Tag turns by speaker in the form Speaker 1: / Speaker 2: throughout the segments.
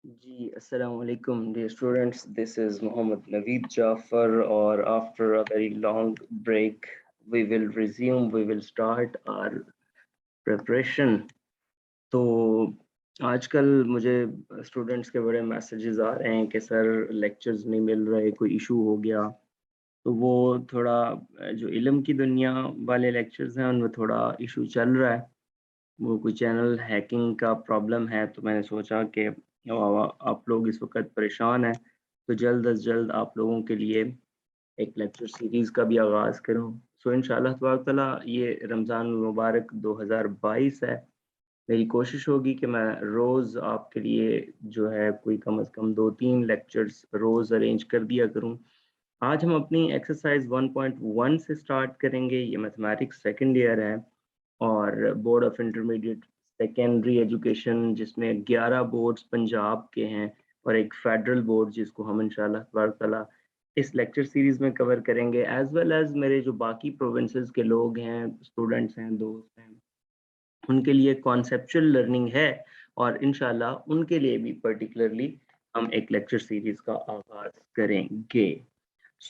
Speaker 1: Assalamu alaikum, dear students. This is Muhammad Naveed Jafar, or after a very long break, we will resume, we will start our preparation. तो आजकल मुझे students के बड़े messages आ रहे हैं कि sir lectures नहीं मिल रहे, कोई इशू हो गया। तो वो थोड़ा जो इल्म की दुनिया वाले लेक्चर्स हैं उनमें थोड़ा इशू चल रहा है। वो कोई चैनल हैकिंग का प्रॉब्लम है, तो मैंने सोचा कि आप लोग इस वक्त परेशान हैं, तो जल्द अज जल्द आप लोगों के लिए एक लेक्चर सीरीज़ का भी आगाज़ करूँ। सो इंशाअल्लाह तबारक ताला ये रमज़ान मुबारक 2022 है। मेरी कोशिश होगी कि मैं रोज़ आपके लिए जो है कोई कम से कम 2-3 लेक्चर्स रोज़ अरेंज कर दिया करूँ। आज हम अपनी एक्सरसाइज 1.1 से स्टार्ट करेंगे। ये मैथमेटिक्स सेकंड ईयर है और board of intermediate secondary education, जिसमें 11 बोर्ड्स पंजाब के हैं और एक फेडरल बोर्ड जिसको हम इंशाल्लाह तबारक ताला इस लेक्चर सीरीज में कवर करेंगे, एज वेल एज मेरे जो बाकी प्रोविंसेस के लोग हैं, स्टूडेंट्स हैं, दोस्त हैं, उनके लिए कॉन्सेप्चुअल लर्निंग है और इंशाल्लाह उनके लिए भी पर्टिकुलरली हम एक लेक्चर सीरीज का आगाज करेंगे।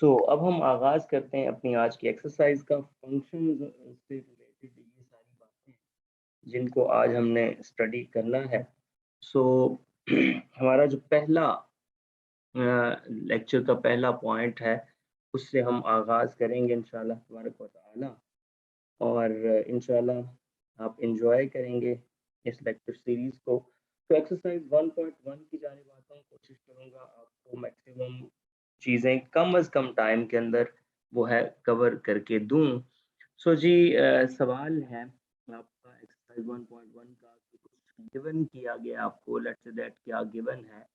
Speaker 1: अब हम आगाज करते हैं अपनी आज की एक्सरसाइज का। फंक्शन से रिलेटेड ये सारी बातें जिनको आज हमने स्टडी करना है। सो हमारा जो पहला लेक्चर का पहला पॉइंट है उससे हम आगाज करेंगे इंशाल्लाह तबारक व तआला, और इंशाल्लाह आप इंजॉय करेंगे इस लेक्चर सीरीज को। तो एक्सरसाइज 1.1 की जानिब आता हूँ। कोशिश करूँगा आपको मैक्सिमम चीज़ें कम अज़ कम टाइम के अंदर वो है कवर करके दूँ। सवाल है आपका एक्सरसाइज 1.1 का कि कुछ गिवन किया गया आपको, लेट्स से दैट क्या गिवन है।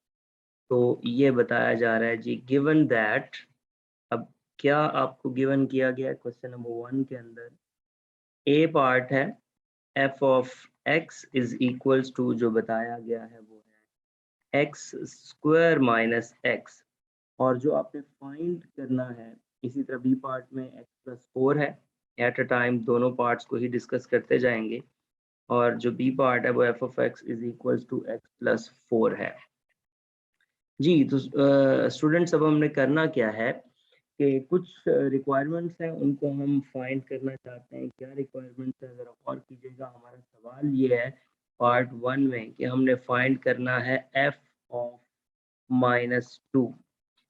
Speaker 1: तो ये बताया जा रहा है जी, गिवन दैट। अब क्या आपको गिवन किया गया है क्वेश्चन नंबर 1 के अंदर? ए पार्ट है f of x is equals to, जो बताया गया है वो है एक्स स्क्वायर माइनस एक्स, और जो आपने फाइंड करना है इसी तरह बी पार्ट में x प्लस 4 है। एट अ टाइम दोनों पार्ट्स को ही डिस्कस करते जाएंगे, और जो बी पार्ट है वो f of x is equals to x plus 4 है जी। तो स्टूडेंट्स, अब हमने करना क्या है कि कुछ रिक्वायरमेंट्स हैं उनको हम फाइंड करना चाहते हैं। क्या रिक्वायरमेंट्स है ज़रा गौर कीजिएगा। हमारा सवाल ये है पार्ट 1 में कि हमने फाइंड करना है f ऑफ -2,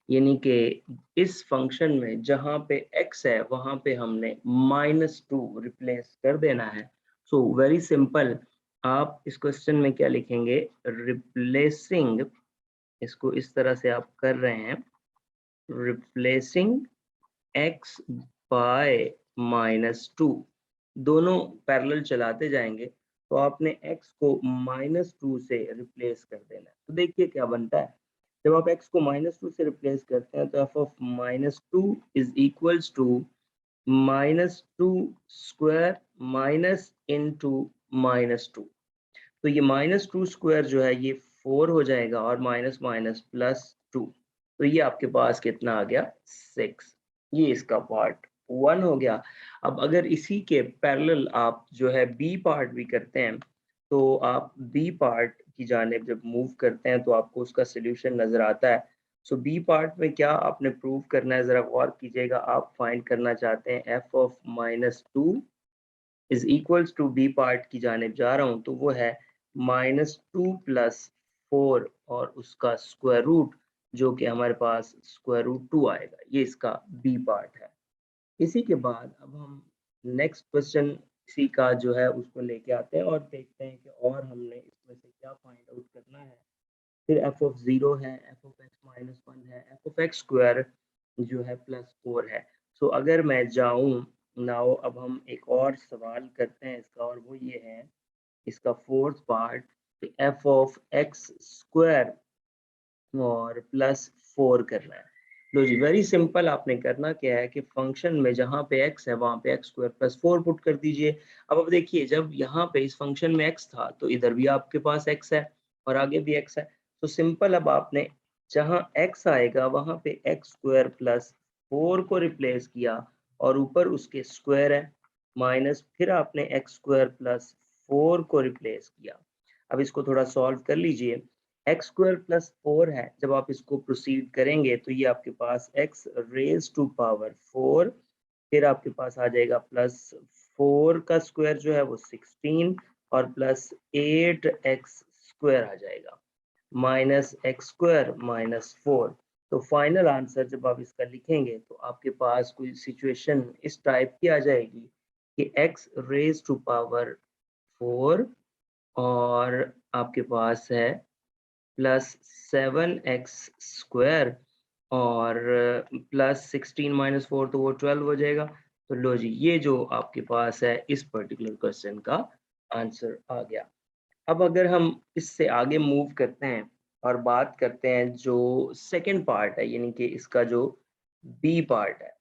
Speaker 1: यानी कि इस फंक्शन में जहाँ पे x है वहाँ पे हमने -2 रिप्लेस कर देना है। सो वेरी सिंपल, आप इस क्वेश्चन में क्या लिखेंगे? रिप्लेसिंग, इसको इस तरह से आप कर रहे हैं, रिप्लेसिंग x बाय -2, दोनों पैरेलल चलाते जाएंगे तो आपने x को -2 से रिप्लेस कर देना है। तो देखिए क्या बनता है। जब आप x को -2 से रिप्लेस करते हैं तो f of -2 is equals to -2 square minus into -2। तो ये -2 स्क्वायर जो है ये 4 हो जाएगा और माइनस माइनस प्लस 2, तो ये आपके पास कितना आ गया? 6। ये इसका पार्ट 1 हो गया। अब अगर इसी के पैरेलल आप जो है बी पार्ट भी करते हैं, तो आप बी पार्ट की जानिब जब मूव करते हैं तो आपको उसका सॉल्यूशन नज़र आता है। बी पार्ट में क्या आपने प्रूव करना है, ज़रा गौर कीजिएगा। आप फाइंड करना चाहते हैं F of -2 is equals to B part की जानिब जा रहा हूँ, तो वो है -2 प्लस 4 और उसका स्क्वायर रूट, जो कि हमारे पास स्क्वायर रूट 2 आएगा। ये इसका बी पार्ट है। इसी के बाद अब हम नेक्स्ट क्वेश्चन इसी का जो है उसको लेके आते हैं और देखते हैं कि और हमने इसमें से क्या फाइंड आउट करना है। फिर एफ ऑफ 0 है, एफ ऑफ एक्स -1 है, एफ ऑफ एक्स स्क्वायर जो है +4 है। अगर मैं जाऊं नाउ, अब हम एक और सवाल करते हैं इसका, और वो ये है इसका fourth part, F of X square और +4 करना है। लो जी, वेरी सिंपल। आपने करना क्या है कि फंक्शन में जहाँ पे x है वहाँ पे x स्क्वायर +4 पुट कर दीजिए। अब देखिए, जब यहाँ पे इस फंक्शन में x था तो इधर भी आपके पास x है और आगे भी x है। तो सिंपल, अब आपने जहाँ x आएगा वहाँ पे x स्क्वायर +4 को रिप्लेस किया और ऊपर उसके स्क्वायर है, माइनस फिर आपने x स्क्वायर +4 को रिप्लेस किया। अब इसको थोड़ा सॉल्व कर लीजिए। एक्स स्क्वायर प्लस 4 है, जब आप इसको प्रोसीड करेंगे तो ये आपके पास एक्स रेज टू पावर 4, फिर आपके पास आ जाएगा प्लस 4 का स्क्वायर जो है वो 16 और प्लस 8 एक्स स्क्वायर आ जाएगा माइनस एक्स स्क्वायर माइनस 4। तो फाइनल आंसर जब आप इसका लिखेंगे तो आपके पास कोई सिचुएशन इस टाइप की आ जाएगी कि एक्स रेज टू पावर 4 और आपके पास है प्लस 7x स्क्वायर और प्लस 16 माइनस 4 तो वो 12 हो जाएगा। तो लो जी, ये जो आपके पास है इस पर्टिकुलर क्वेश्चन का आंसर आ गया। अब अगर हम इससे आगे मूव करते हैं और बात करते हैं जो सेकंड पार्ट है, यानी कि इसका जो बी पार्ट है।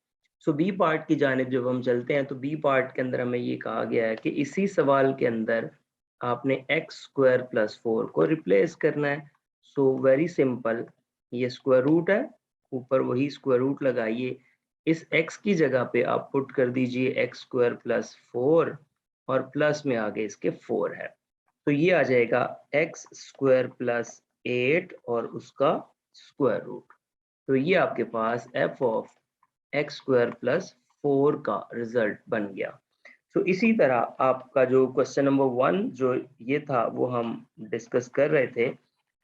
Speaker 1: सो बी पार्ट की जानिब जब हम चलते हैं तो बी पार्ट के अंदर हमें ये कहा गया है कि इसी सवाल के अंदर आपने एक्स स्क्वायर प्लस 4 को रिप्लेस करना है। सो वेरी सिंपल, ये स्क्वायर रूट है, ऊपर वही स्क्वायर रूट लगाइए, इस x की जगह पे आप पुट कर दीजिए एक्स स्क्वायर प्लस 4 और प्लस में आगे इसके 4 है, तो ये आ जाएगा एक्स स्क्वायर प्लस 8 और उसका स्क्वायर रूट। तो ये आपके पास F of X square plus 4 का रिजल्ट बन गया। तो इसी तरह आपका जो क्वेश्चन नंबर 1 जो ये था वो हम डिस्कस कर रहे थे,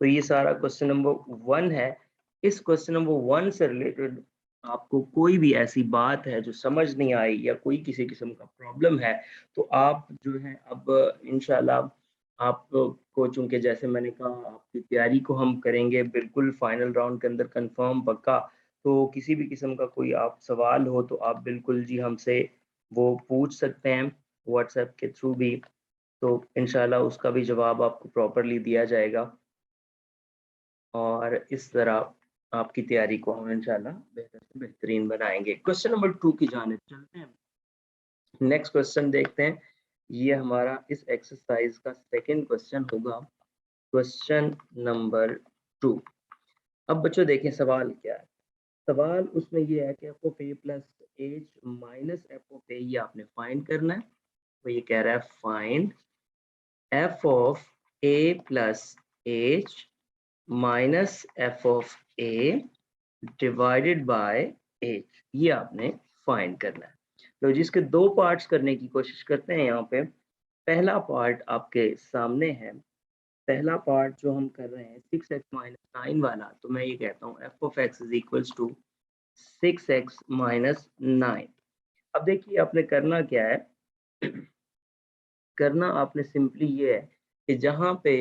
Speaker 1: तो ये सारा क्वेश्चन नंबर 1 है। इस क्वेश्चन नंबर 1 से रिलेटेड आपको कोई भी ऐसी बात है जो समझ नहीं आई या कोई किसी किस्म का प्रॉब्लम है, तो आप जो है अब इंशाल्लाह आपको, चूंकि जैसे मैंने कहा आपकी तैयारी को हम करेंगे बिल्कुल फाइनल राउंड के अंदर कंफर्म पक्का, तो किसी भी किस्म का कोई आप सवाल हो तो आप बिल्कुल जी हमसे वो पूछ सकते हैं व्हाट्सएप के थ्रू भी, तो इंशाल्लाह उसका भी जवाब आपको प्रॉपरली दिया जाएगा और इस तरह आपकी तैयारी को हम इंशाल्लाह बेहतर से बेहतरीन बनाएंगे। क्वेश्चन नंबर 2 की जानिब चलते हैं। नेक्स्ट क्वेश्चन देखते हैं, ये हमारा इस एक्सरसाइज का सेकंड क्वेश्चन होगा, क्वेश्चन नंबर 2। अब बच्चों देखें सवाल क्या है। सवाल उसमें ये है कि F of A plus H minus F of A, ये आपने फाइंड करना है। तो ये कह रहा है find F of A plus H minus F of A divided by H, ये आपने फाइंड करना है। तो जिसके दो पार्ट्स करने की कोशिश करते हैं यहाँ पे। पहला पार्ट आपके सामने है, पहला पार्ट जो हम कर रहे हैं 6x माइनस 9 वाला, तो मैं ये कहता हूँ F of X is equals to 6x minus 9। अब देखिए आपने करना क्या है, करना आपने सिंपली ये है कि जहाँ पे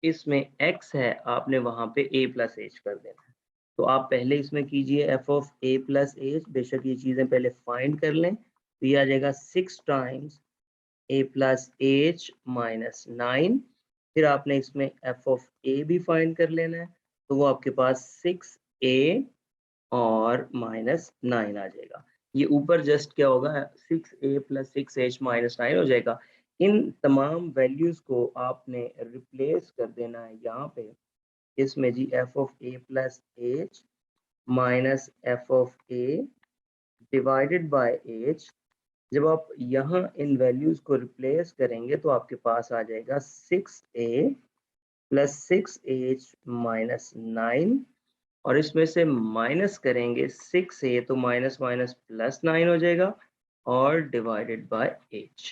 Speaker 1: इसमें x है आपने वहाँ पे a प्लस एच कर देना है। तो आप पहले इसमें कीजिए F of a plus H, बेशक ये चीज़ें पहले फाइंड कर लें, तो ये आ जाएगा 6 times a plus H minus 9। फिर आपने इसमें एफ ऑफ a भी फाइंड कर लेना है, तो वो आपके पास 6a और माइनस 9 आ जाएगा। ये ऊपर जस्ट क्या होगा 6a प्लस 6h माइनस 9 हो जाएगा। इन तमाम वैल्यूज़ को आपने रिप्लेस कर देना है यहाँ पे, इसमें जी F of a plus H minus F of a divided by H. जब आप यहाँ इन वैल्यूज़ को रिप्लेस करेंगे तो आपके पास आ जाएगा 6a प्लस 6h माइनस 9 और इसमें से माइनस करेंगे 6a तो माइनस माइनस प्लस 9 हो जाएगा और डिवाइडेड बाय h।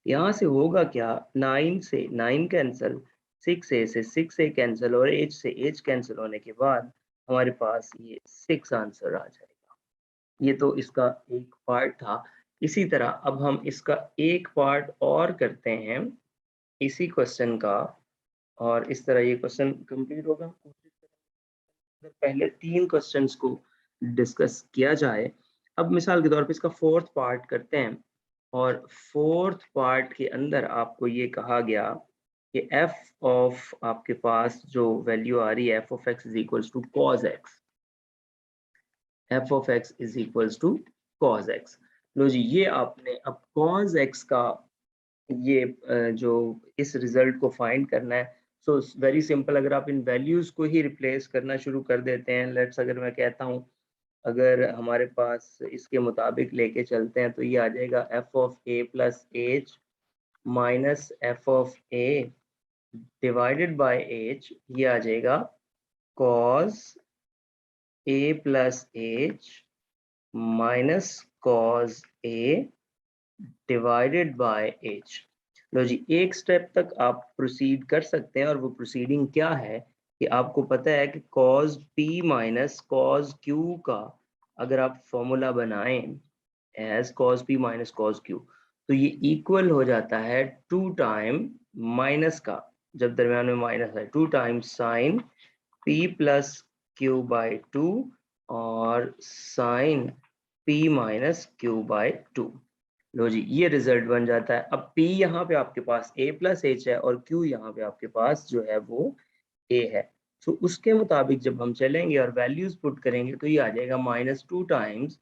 Speaker 1: यहाँ से होगा क्या, 9 से 9 कैंसिल, 6a से 6a कैंसिल और h से h कैंसिल होने के बाद हमारे पास ये 6 आंसर आ जाएगा। ये तो इसका एक पार्ट था। इसी तरह अब हम इसका एक पार्ट और करते हैं इसी क्वेश्चन का, और इस तरह ये क्वेश्चन कंप्लीट होगा। कोशिश करें पहले 3 क्वेश्चंस को डिस्कस किया जाए। अब मिसाल के तौर पे इसका फोर्थ पार्ट करते हैं, और फोर्थ पार्ट के अंदर आपको ये कहा गया कि f ऑफ आपके पास जो वैल्यू आ रही है f of x is equals to cos x, f of x is equals to cos x। लो जी, ये आपने अब cos x का ये जो इस रिजल्ट को फाइंड करना है। सो वेरी सिंपल, अगर आप इन वैल्यूज को ही रिप्लेस करना शुरू कर देते हैं, लेट्स अगर मैं कहता हूँ अगर हमारे पास इसके मुताबिक लेके चलते हैं तो ये आ जाएगा F of A plus H minus F of A divided by H, ये आ जाएगा cos a plus H minus cos a divided by H. लो जी, एक स्टेप तक आप प्रोसीड कर सकते हैं और वो प्रोसीडिंग क्या है कि आपको पता है कि cos p minus cos q का अगर आप फॉर्मूला बनाएं as cos p minus cos q, तो ये इक्वल हो जाता है 2 टाइम माइनस का, जब दरम्यान में माइनस है, 2 times sine p plus Q by 2 और sine p minus Q by 2। लो जी, ये रिजल्ट बन जाता है। अब p यहाँ पे आपके पास a प्लस एच है और q यहाँ पे आपके पास जो है वो a है। तो उसके मुताबिक जब हम चलेंगे और वैल्यूज पुट करेंगे तो ये आ जाएगा -2 टाइम्स,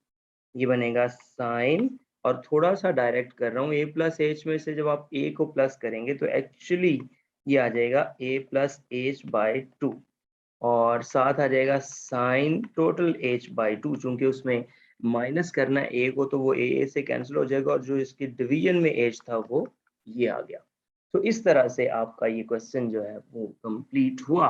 Speaker 1: ये बनेगा साइन, और थोड़ा सा डायरेक्ट कर रहा हूँ, a प्लस एच में से जब आप a को प्लस करेंगे तो एक्चुअली ये आ जाएगा a प्लस एच बाई 2, और साथ आ जाएगा साइन टोटल h बाई 2, चूंकि उसमें माइनस करना है a को तो वो a से कैंसिल हो जाएगा, और जो इसके डिवीजन में h था वो ये आ गया। तो इस तरह से आपका ये क्वेश्चन जो है वो कंप्लीट हुआ।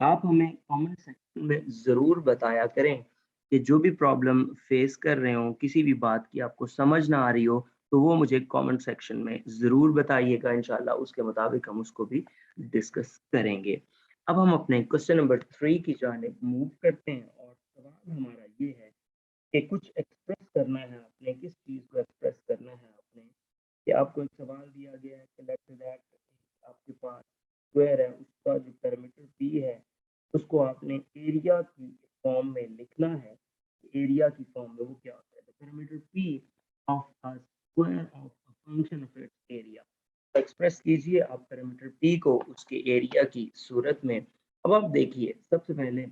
Speaker 1: आप हमें कमेंट सेक्शन में ज़रूर बताया करें कि जो भी प्रॉब्लम फेस कर रहे हो, किसी भी बात की आपको समझ ना आ रही हो, तो वो मुझे कमेंट सेक्शन में ज़रूर बताइएगा। इंशाल्लाह उसके मुताबिक हम उसको भी डिस्कस करेंगे। अब हम अपने क्वेश्चन नंबर 3 की जानिब मूव करते हैं, और सवाल हमारा ये है कि कुछ एक्सप्रेस करना है आपने, किस चीज़ को एक्सप्रेस करना है आपने, कि आपको एक सवाल दिया गया है कि लेट्स से दैट आपके पास स्क्वायर है, उसका जो पेरीमीटर p है उसको आपने एरिया की फॉर्म में लिखना है। एरिया की फॉर्म में वो क्या होता है, the perimeter p of a square of a function of its area. Express कीजिए आप पेरीमीटर p को उसके एरिया की सूरत में। अब आप देखिए, सबसे पहले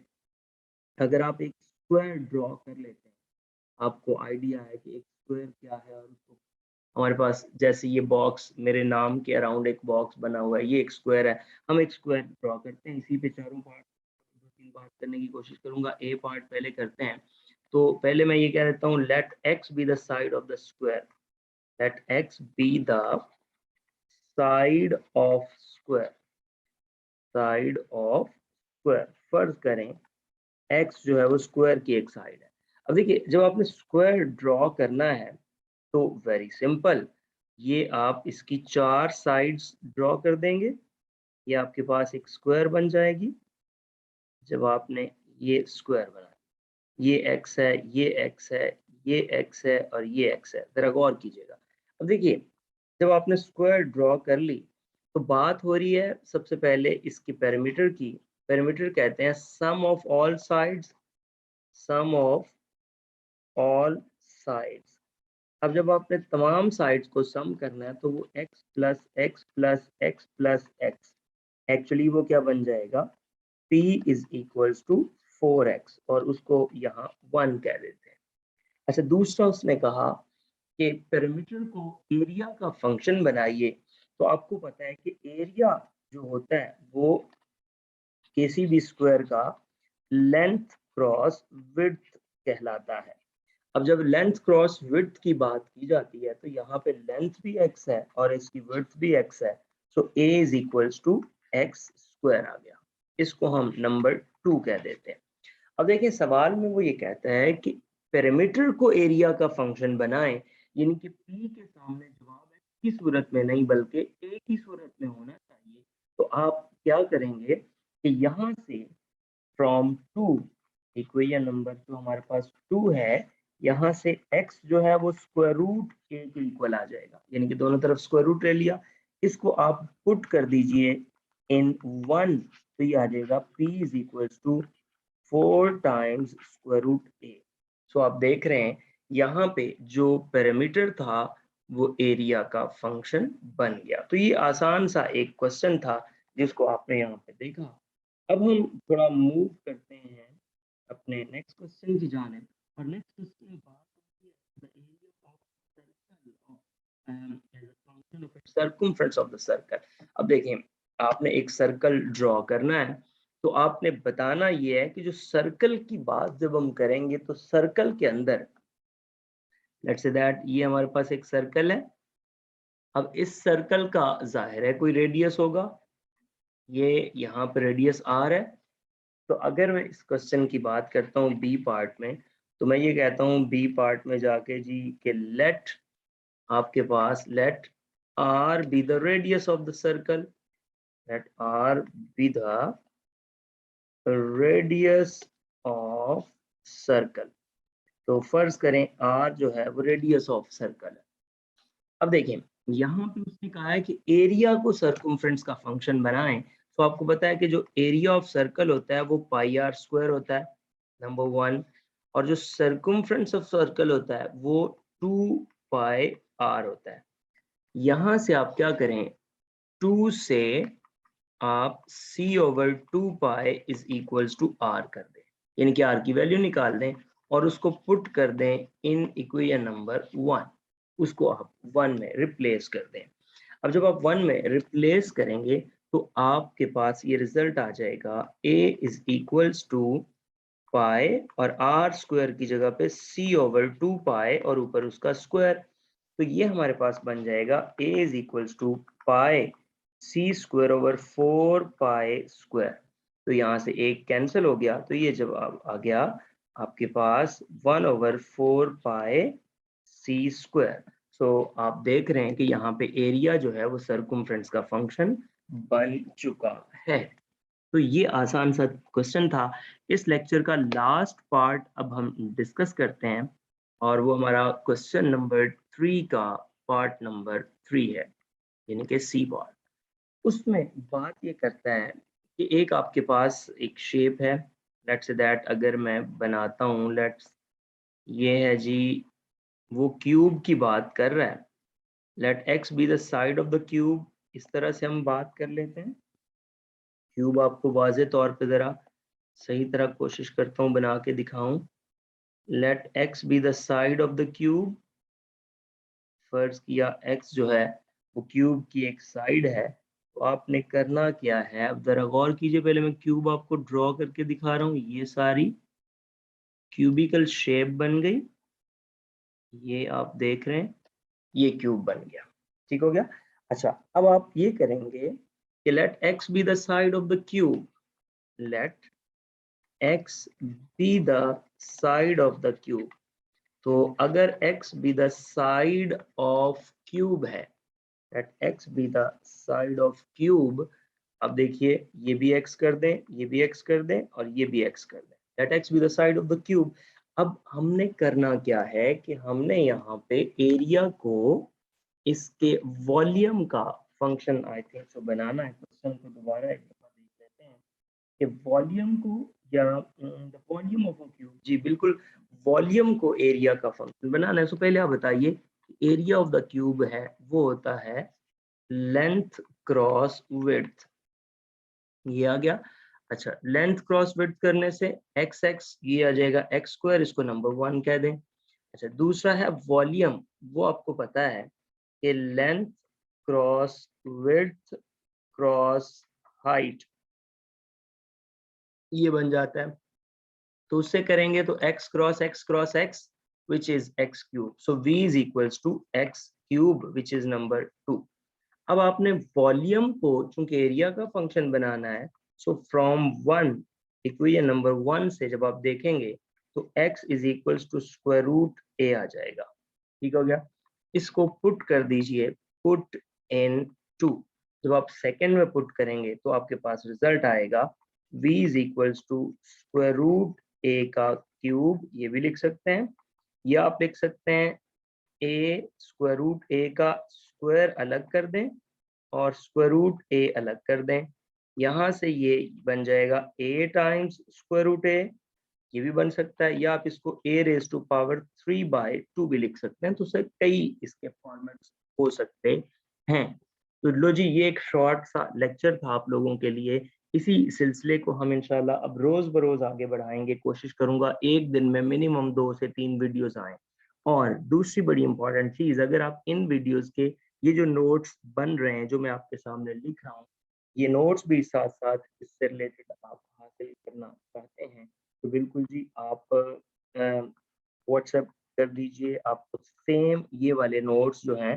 Speaker 1: अगर आप एक स्क्वायर ड्रॉ कर लेते हैं, आपको आइडिया है कि एक स्क्वायर क्या है, और उसको हमारे पास जैसे ये बॉक्स मेरे नाम के अराउंड एक बॉक्स बना हुआ है, ये एक स्क्वायर है। हम एक स्क्वायर ड्रॉ करते हैं, इसी पे चारों पार्ट, दो तीन पार्ट करने की कोशिश करूंगा। ए पार्ट पहले करते हैं। तो पहले मैं ये कह देता हूँ, let X be the side of the square, let X be the side of square, side of square. फर्ज करें एक्स जो है वो स्क्वायर की एक साइड है। अब देखिए, जब आपने स्क्वायर ड्रॉ करना है तो वेरी सिंपल, ये आप इसकी 4 साइड्स ड्रॉ कर देंगे, ये आपके पास एक स्क्वायर बन जाएगी। जब आपने ये स्क्वायर बनाया, ये एक्स है, ये एक्स है, ये एक्स है और ये एक्स है, जरा गौर कीजिएगा। अब देखिए, जब आपने स्क्वायर ड्रॉ कर ली तो बात हो रही है सबसे पहले इसके पेरीमीटर की। पेरीमीटर कहते हैं sum of all sides, sum of all sides. अब जब आपने तमाम साइड्स को सम करना है तो वो x plus x plus x plus x, actually वो क्या बन जाएगा, p is equals to 4x, और उसको यहाँ 1 कह देते हैं। अच्छा, दूसरा उसने कहा कि पेरीमीटर को एरिया का फंक्शन बनाइए। तो आपको पता है कि एरिया जो होता है वो किसी भी स्क्वायर का लेंथ क्रॉस विड्थ कहलाता है। अब जब लेंथ क्रॉस विड्थ की बात की जाती है तो यहाँ पे लेंथ भी x है और इसकी विड्थ भी x है, so a is equals to X square आ गया। इसको हम नंबर 2 कह देते हैं। अब देखिए, सवाल में वो ये कहता है कि पेरीमीटर को एरिया का फंक्शन बनाएं, यानी कि p के सामने जवाब x की सूरत में नहीं बल्कि a की सूरत में होना चाहिए। तो आप क्या करेंगे कि यहाँ से फ्रॉम 2, इक्वेशन नंबर जो हमारे पास 2 है, यहाँ से x जो है वो स्क्वायर रूट a के इक्वल आ जाएगा, यानी कि दोनों तरफ स्क्वायर रूट ले लिया। इसको आप पुट कर दीजिए इन 1, तो ये आ जाएगा p is equals to 4 times square root a। So आप देख रहे हैं यहाँ पे जो पेरीमीटर था वो एरिया का फंक्शन बन गया। तो ये आसान सा एक क्वेश्चन था जिसको आपने यहाँ पे देखा। अब हम थोड़ा मूव करते हैं अपने नेक्स्ट क्वेश्चन की जानिब, और नेक्स्ट क्वेश्चन में बात होती है the area of circle as a function of circumference of the circle. अब देखें, आपने एक सर्कल ड्रॉ करना है, तो आपने बताना ये है कि जो सर्कल की बात जब हम करेंगे तो सर्कल के अंदर, लेट्स से दैट ये हमारे पास एक सर्कल है। अब इस सर्कल का जाहिर है कोई रेडियस होगा, ये यहाँ पे रेडियस r है। तो अगर मैं इस क्वेश्चन की बात करता हूँ बी पार्ट में, तो मैं ये कहता हूँ बी पार्ट में जाके जी कि लेट आपके पास let r be the radius of the circle, let r be the radius of circle. तो फर्ज करें r जो है वो रेडियस ऑफ सर्कल है। अब देखें यहाँ पे उसने कहा है कि एरिया को सर्कमफ्रेंस का फंक्शन बनाएं। तो आपको पता है कि जो एरिया ऑफ सर्कल होता है वो पाई आर स्क्वायर होता है, नंबर वन। और जो सर्कमफ्रेंस ऑफ सर्कल होता है वो 2 पाई आर होता है। यहाँ से आप क्या करें, 2 से आप c over 2 pi is equals to r कर दें, यानी कि r की वैल्यू निकाल दें और उसको पुट कर दें इन इक्वेशन नंबर 1, उसको आप 1 में रिप्लेस कर दें। अब जब आप 1 में रिप्लेस करेंगे तो आपके पास ये रिजल्ट आ जाएगा a इज इक्वल्स टू पाई और r स्क्वायर की जगह पे c ओवर 2 पाई और ऊपर उसका स्क्वायर। तो ये हमारे पास बन जाएगा a is equals to pi C square over 4 pi square. तो यहाँ से एक कैंसिल हो गया, तो ये जवाब आ गया आपके पास 1 ओवर 4 पाई सी स्क्वायर। सो आप देख रहे हैं कि यहाँ पे एरिया जो है वो सर्कमफ्रेंस का फंक्शन बन चुका है। तो ये आसान सा क्वेश्चन था। इस लेक्चर का लास्ट पार्ट अब हम डिस्कस करते हैं और वो हमारा क्वेश्चन नंबर 3 का पार्ट नंबर 3 है, यानी कि सी पार्ट। उसमें बात ये करता है कि एक आपके पास एक शेप है, लेट्स से दैट अगर मैं बनाता हूँ, लेट्स ये है जी, वो क्यूब की बात कर रहा है। Let X be the side of the cube, इस तरह से हम बात कर लेते हैं। क्यूब आपको वाज़े तौर पे ज़रा सही तरह कोशिश करता हूँ बना के दिखाऊं। Let X be the side of the cube, फर्ज किया एक्स जो है वो क्यूब की एक साइड है। तो आपने करना क्या है, अब जरा गौर कीजिए, पहले मैं क्यूब आपको ड्रॉ करके दिखा रहा हूँ। ये सारी क्यूबिकल शेप बन गई, ये आप देख रहे हैं, ये क्यूब बन गया, ठीक हो गया। अच्छा, अब आप ये करेंगे कि let X be the side of the cube, let X be the side of the cube. तो अगर x be the side of cube है, let x be the side of cube, अब देखिए ये भी x कर दें, ये भी x कर दें और ये भी x कर दें, let x be the side of the cube। अब हमने करना क्या है कि हमने यहाँ पे एरिया को इसके वॉल्यूम का फंक्शन आई थिंक सो बनाना है। क्वेश्चन को दोबारा एक दफा देख लेते हैं कि वॉल्यूम को, या the volume of a cube, जी बिल्कुल, वॉल्यूम को एरिया का फंक्शन बनाना है। सो पहले आप बताइए एरिया ऑफ द क्यूब है वो होता है लेंथ क्रॉस विड्थ, ये आ गया। अच्छा, लेंथ क्रॉस विड्थ करने से एक्स एक्स ये आ जाएगा एक्स स्क्वायर, इसको नंबर 1 कह दें। अच्छा, दूसरा है वॉल्यूम, वो आपको पता है कि length cross width cross height, ये बन जाता है। तो उससे करेंगे तो x cross x which is x cube, so v is equals to x cube which is number 2। अब आपने वॉल्यूम को चूंकि एरिया का फंक्शन बनाना है, सो फ्रॉम 1, इक्वेशन नंबर 1 से जब आप देखेंगे तो x is equals to square root a आ जाएगा, ठीक हो गया। इसको पुट कर दीजिए, पुट इन 2। जब आप सेकंड में पुट करेंगे तो आपके पास रिजल्ट आएगा v is equals to square root a का क्यूब, ये भी लिख सकते हैं, या आप लिख सकते हैं a स्क्वायर रूट a का स्क्वायर अलग कर दें और स्क्वायर रूट a अलग कर दें। यहाँ से ये बन जाएगा a times square root a, ये भी बन सकता है, या आप इसको a रेज टू पावर 3/2 भी लिख सकते हैं। तो सर कई इसके फॉर्मेट्स हो सकते हैं। तो लो जी, ये एक शॉर्ट सा लेक्चर था आप लोगों के लिए। इसी सिलसिले को हम इंशाल्लाह अब रोज बरोज आगे बढ़ाएंगे। कोशिश करूंगा एक दिन में मिनिमम 2 से 3 वीडियोस आए। और दूसरी बड़ी इंपॉर्टेंट चीज, अगर आप इन वीडियोस के ये जो नोट्स बन रहे हैं जो मैं आपके सामने लिख रहा हूँ, ये नोट्स भी साथ साथ इससे रिलेटेड आप हासिल करना चाहते हैं तो बिल्कुल जी आप व्हाट्सएप कर दीजिए, आपको सेम ये वाले नोट्स जो हैं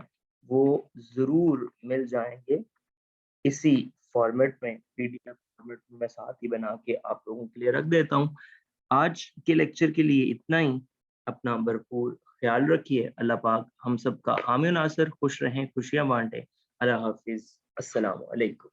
Speaker 1: वो ज़रूर मिल जाएंगे इसी फॉर्मेट में, पीडीएफ फॉर्मेट में मैं साथ ही बना के आप लोगों के लिए रख देता हूँ। आज के लेक्चर के लिए इतना ही। अपना भरपूर ख्याल रखिए। अल्लाह पाक हम सबका हामी नासिर, खुश रहें, खुशियां बांटे। अल्लाह हाफिज, अस्सलाम वालेकुम।